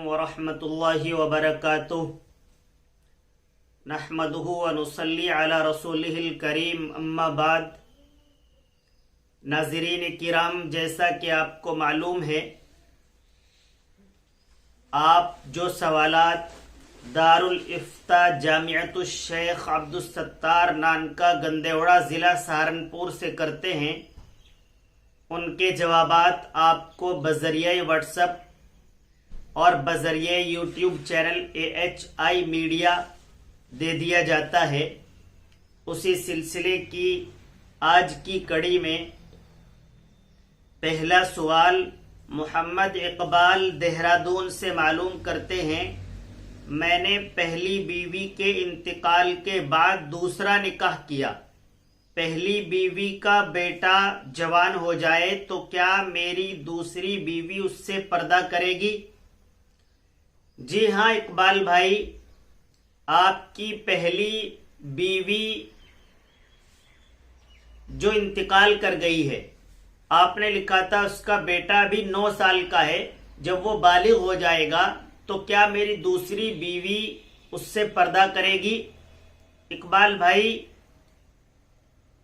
वरहमतुल्लाहि वबरकातुह। नहमदुहु व नुसल्ली अला रसूलिहिल करीम, अम्मा बाद। नाज़रीन किराम, जैसा कि आपको मालूम है, आप जो सवालात दारुल इफ्ता जामिअतुश शेख अब्दुस सत्तार नानका गंदेवड़ा ज़िला सहारनपुर से करते हैं, उनके जवाबात आपको बज़रिए व्हाट्सएप और बज़रिए यूट्यूब चैनल AHI मीडिया दे दिया जाता है। उसी सिलसिले की आज की कड़ी में पहला सवाल मोहम्मद इकबाल देहरादून से मालूम करते हैं, मैंने पहली बीवी के इंतकाल के बाद दूसरा निकाह किया। पहली बीवी का बेटा जवान हो जाए तो क्या मेरी दूसरी बीवी उससे पर्दा करेगी? जी हाँ इकबाल भाई, आपकी पहली बीवी जो इंतकाल कर गई है, आपने लिखा था उसका बेटा भी 9 साल का है, जब वो बालिग हो जाएगा तो क्या मेरी दूसरी बीवी उससे पर्दा करेगी? इकबाल भाई,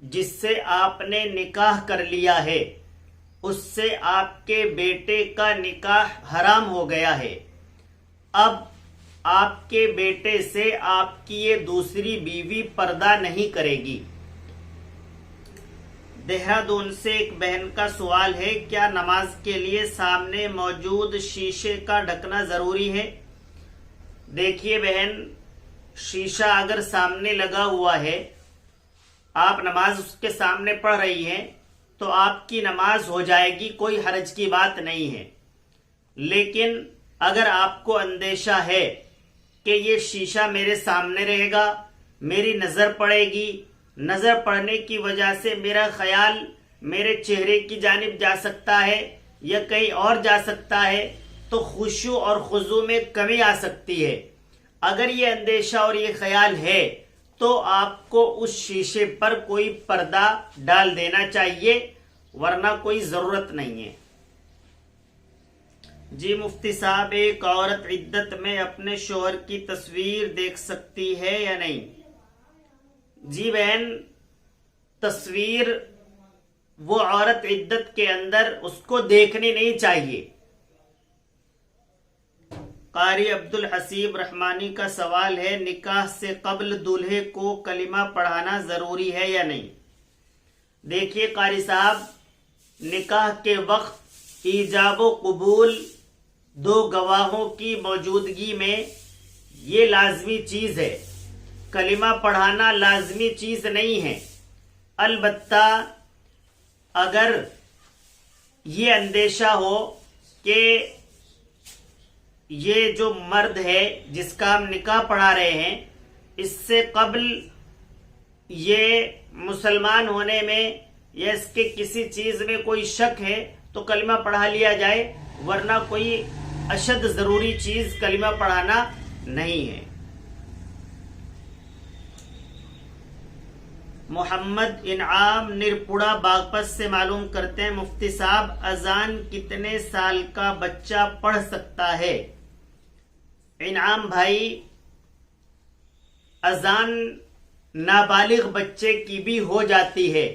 जिससे आपने निकाह कर लिया है उससे आपके बेटे का निकाह हराम हो गया है। अब आपके बेटे से आपकी ये दूसरी बीवी पर्दा नहीं करेगी। देहरादून से एक बहन का सवाल है, क्या नमाज के लिए सामने मौजूद शीशे का ढकना जरूरी है? देखिए बहन, शीशा अगर सामने लगा हुआ है, आप नमाज उसके सामने पढ़ रही हैं, तो आपकी नमाज हो जाएगी, कोई हरज की बात नहीं है। लेकिन अगर आपको अंदेशा है कि ये शीशा मेरे सामने रहेगा, मेरी नजर पड़ेगी, नजर पड़ने की वजह से मेरा ख्याल मेरे चेहरे की जानिब जा सकता है या कहीं और जा सकता है, तो खुशू और खुजू में कमी आ सकती है। अगर ये अंदेशा और ये ख्याल है तो आपको उस शीशे पर कोई पर्दा डाल देना चाहिए, वरना कोई जरूरत नहीं है। जी मुफ्ती साहब, एक औरत इद्दत में अपने शोहर की तस्वीर देख सकती है या नहीं? जी बहन, तस्वीर वो औरत इद्दत के अंदर उसको देखनी नहीं चाहिए। कारी अब्दुल हसीब रहमानी का सवाल है, निकाह से कब्ल दूल्हे को कलिमा पढ़ाना जरूरी है या नहीं? देखिए कारी साहब, निकाह के वक्त ईजाब कबूल 2 गवाहों की मौजूदगी में ये लाजमी चीज है, कलिमा पढ़ाना लाजमी चीज नहीं है। अलबत्ता अगर ये अंदेशा हो कि ये जो मर्द है जिसका हम निकाह पढ़ा रहे हैं, इससे कब्ल ये मुसलमान होने में या इसके किसी चीज में कोई शक है तो कलिमा पढ़ा लिया जाए, वरना कोई अशद जरूरी चीज कलिमा पढ़ाना नहीं है। मोहम्मद इनाम निरपुड़ा बागपत से मालूम करते हैं, मुफ्ती साहब अजान कितने साल का बच्चा पढ़ सकता है? इनाम भाई, अजान नाबालिग बच्चे की भी हो जाती है,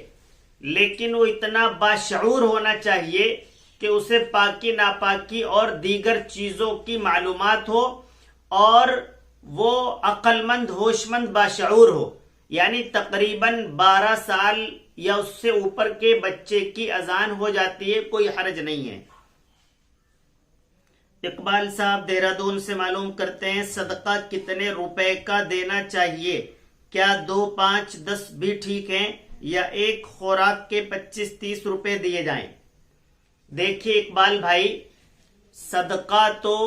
लेकिन वो इतना बाशऊर होना चाहिए कि उसे पाकी नापाकी और दीगर चीजों की मालूमात हो और वो अक्लमंद होशमंद बाशऊर हो। यानी तकरीबन 12 साल या उससे ऊपर के बच्चे की अजान हो जाती है, कोई हर्ज नहीं है। इकबाल साहब देहरादून से मालूम करते हैं, सदका कितने रुपए का देना चाहिए? क्या 2, 5, 10 भी ठीक हैं या एक खुराक के 25-30 रुपए दिए जाएं? देखिए इकबाल भाई, सदका तो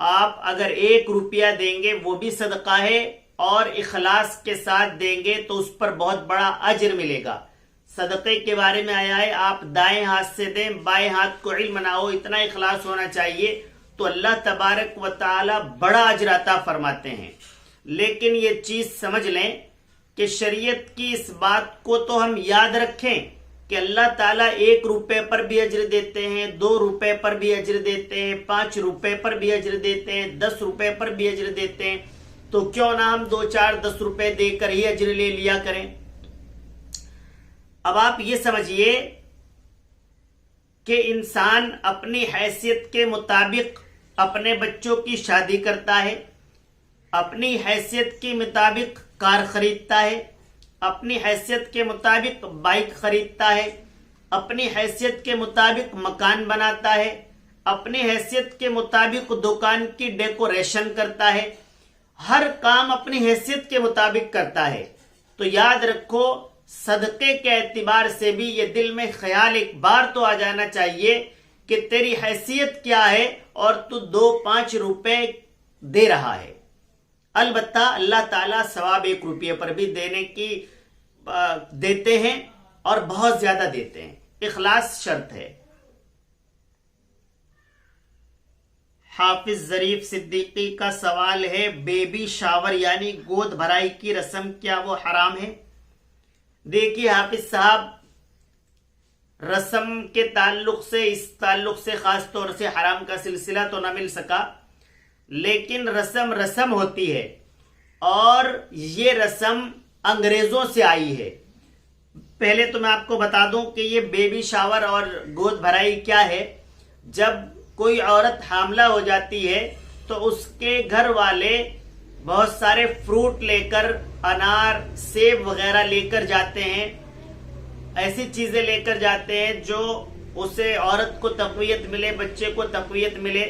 आप अगर 1 रुपया देंगे वो भी सदका है, और इखलास के साथ देंगे तो उस पर बहुत बड़ा अजर मिलेगा। सदक़े के बारे में आया है, आप दाएं हाथ से दें, बाएं हाथ को इल्म ना हो, इतना इखलास होना चाहिए, तो अल्लाह तबारक व तआला बड़ा अजर अता फरमाते हैं। लेकिन ये चीज समझ लें कि शरीयत की इस बात को तो हम याद रखें कि अल्लाह ताला 1 रुपए पर भी अज्र देते हैं, 2 रुपए पर भी अज्र देते हैं, 5 रुपए पर भी अज्र देते हैं, 10 रुपए पर भी अज्र देते हैं, तो क्यों ना हम 2, 4, 10 रुपए देकर ही अज्र ले लिया करें। अब आप ये समझिए कि इंसान अपनी हैसियत के मुताबिक अपने बच्चों की शादी करता है, अपनी हैसियत के मुताबिक कार खरीदता है, अपनी हैसियत के मुताबिक बाइक खरीदता है, अपनी हैसियत के मुताबिक मकान बनाता है, अपनी हैसियत के मुताबिक दुकान की डेकोरेशन करता है, हर काम अपनी हैसियत के मुताबिक करता है। तो याद रखो, सदके के एतबार से भी ये दिल में ख्याल एक बार तो आ जाना चाहिए कि तेरी हैसियत क्या है और तू 2-5 रुपए दे रहा है। अलबत्ता अल्लाह ताला सवाब 1 रुपये पर भी देते हैं और बहुत ज्यादा देते हैं। इखलास शर्त है। हाफिज जरीफ सिद्दीकी का सवाल है, बेबी शावर यानी गोद भराई की रस्म क्या वो हराम है? देखिए हाफिज साहब, रस्म के ताल्लुक से, इस ताल्लुक से खास तौर से हराम का सिलसिला तो ना मिल सका, लेकिन रस्म होती है और ये रस्म अंग्रेजों से आई है। पहले तो मैं आपको बता दूं कि ये बेबी शावर और गोद भराई क्या है। जब कोई औरत हामला हो जाती है तो उसके घर वाले बहुत सारे फ्रूट लेकर, अनार, सेब वगैरह लेकर जाते हैं, ऐसी चीजें लेकर जाते हैं जो उसे, औरत को तकवीयत मिले, बच्चे को तकवीयत मिले।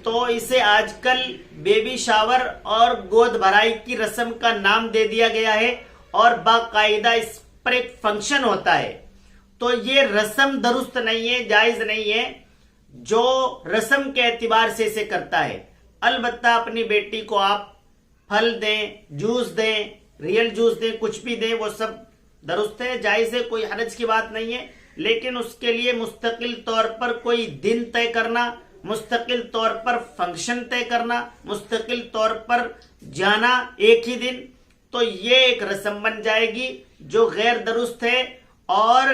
तो इसे आजकल बेबी शावर और गोद भराई की रस्म का नाम दे दिया गया है और बाकायदा इस पर एक फंक्शन होता है। तो ये रस्म दुरुस्त नहीं है, जायज नहीं है जो रस्म के एतबार से इसे करता है। अलबत्ता अपनी बेटी को आप फल दें, जूस दें, रियल जूस दें, कुछ भी दें, वो सब दुरुस्त है, जायज है, कोई हरज की बात नहीं है। लेकिन उसके लिए मुस्तकिल तौर पर कोई दिन तय करना, मुस्तकिल तौर पर फंक्शन तय करना, मुस्तकिल तौर पर जाना एक ही दिन, तो ये एक रस्म बन जाएगी जो गैर दुरुस्त है और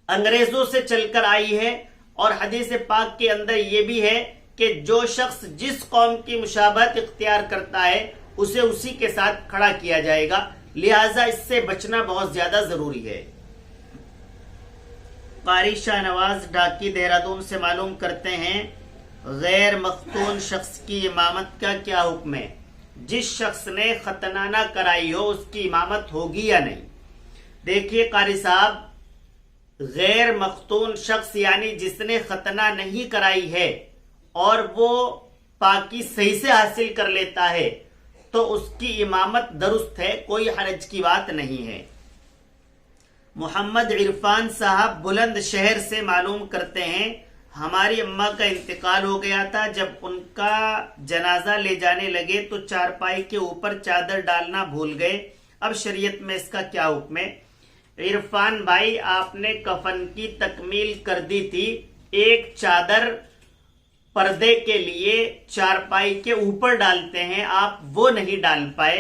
अंग्रेजों से चलकर आई है। और हदीस पाक के अंदर यह भी है कि जो शख्स जिस कौम की मुशाबहत इख्तियार करता है उसे उसी के साथ खड़ा किया जाएगा, लिहाजा इससे बचना बहुत ज्यादा जरूरी है। कारी शाहनवाज ढाकी देहरादून से मालूम करते हैं, गैर मख्तून शख्स की इमामत का क्या हुक्म है? जिस शख्स ने खतनाना कराई हो उसकी इमामत होगी या नहीं? देखिए कारी साहब, गैर मख्तून शख्स यानी जिसने खतना नहीं कराई है और वो पाकी सही से हासिल कर लेता है तो उसकी इमामत दुरुस्त है, कोई हरज की बात नहीं है। मोहम्मद इरफान साहब बुलंद शहर से मालूम करते हैं, हमारी अम्मा का इंतकाल हो गया था, जब उनका जनाजा ले जाने लगे तो चारपाई के ऊपर चादर डालना भूल गए, अब शरीयत में इसका क्या हुक्म है? इरफान भाई, आपने कफन की तकमील कर दी थी, एक चादर पर्दे के लिए चारपाई के ऊपर डालते हैं, आप वो नहीं डाल पाए,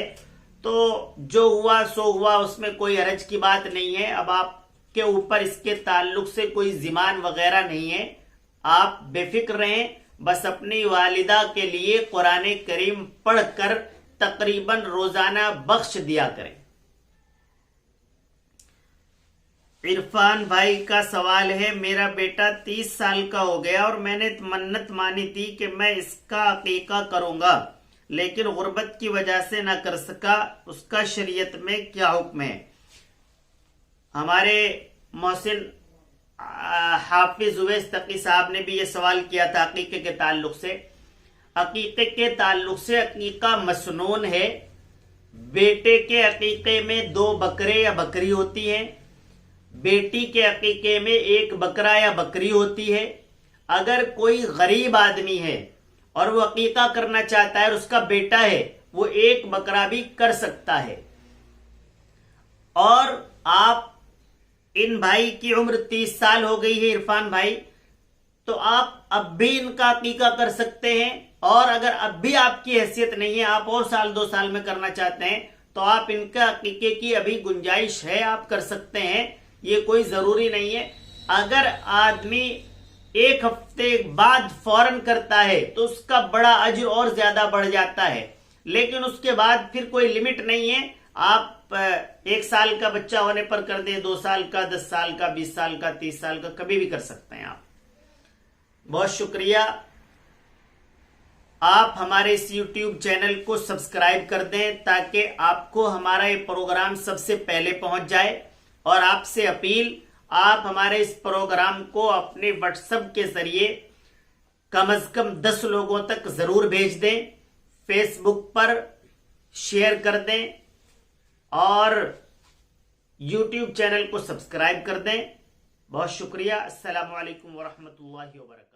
तो जो हुआ सो हुआ, उसमें कोई हरज की बात नहीं है। अब आपके ऊपर इसके ताल्लुक से कोई जिमान वगैरह नहीं है, आप बेफिक्र रहें, बस अपनी वालिदा के लिए कुरान करीम पढ़कर तकरीबन रोजाना बख्श दिया करें। इरफान भाई का सवाल है, मेरा बेटा 30 साल का हो गया और मैंने मन्नत मानी थी कि मैं इसका अकीका करूंगा, लेकिन गुर्बत की वजह से ना कर सका, उसका शरीयत में क्या हुक्म है? हमारे मोहसिन हाफिज उवैस तकी साहब ने भी ये सवाल किया था अकीके के ताल्लुक से। अकीके के ताल्लुक से अकीका मसनून है। बेटे के अकीके में 2 बकरे या बकरी होती है, बेटी के अकीके में 1 बकरा या बकरी होती है। अगर कोई गरीब आदमी है और वो अकीका करना चाहता है और उसका बेटा है, वो 1 बकरा भी कर सकता है। और आप, इन भाई की उम्र 30 साल हो गई है इरफान भाई, तो आप अब भी इनका अकीका कर सकते हैं। और अगर अब भी आपकी हैसियत नहीं है, आप और साल 2 साल में करना चाहते हैं, तो आप इनका हकीके की अभी गुंजाइश है, आप कर सकते हैं, ये कोई जरूरी नहीं है। अगर आदमी एक हफ्ते बाद फौरन करता है तो उसका बड़ा अजर और ज्यादा बढ़ जाता है, लेकिन उसके बाद फिर कोई लिमिट नहीं है। आप 1 साल का बच्चा होने पर कर दे, 2 साल का, 10 साल का, 20 साल का, 30 साल का, कभी भी कर सकते हैं आप। बहुत शुक्रिया। आप हमारे इस YouTube चैनल को सब्सक्राइब कर दें ताकि आपको हमारा ये प्रोग्राम सबसे पहले पहुंच जाए। और आपसे अपील, आप हमारे इस प्रोग्राम को अपने व्हाट्सएप के जरिए कम से कम 10 लोगों तक जरूर भेज दें, फेसबुक पर शेयर कर दें और YouTube चैनल को सब्सक्राइब कर दें। बहुत शुक्रिया। अस्सलामु अलैकुम वरहमतुल्लाहि वबरकातुहू।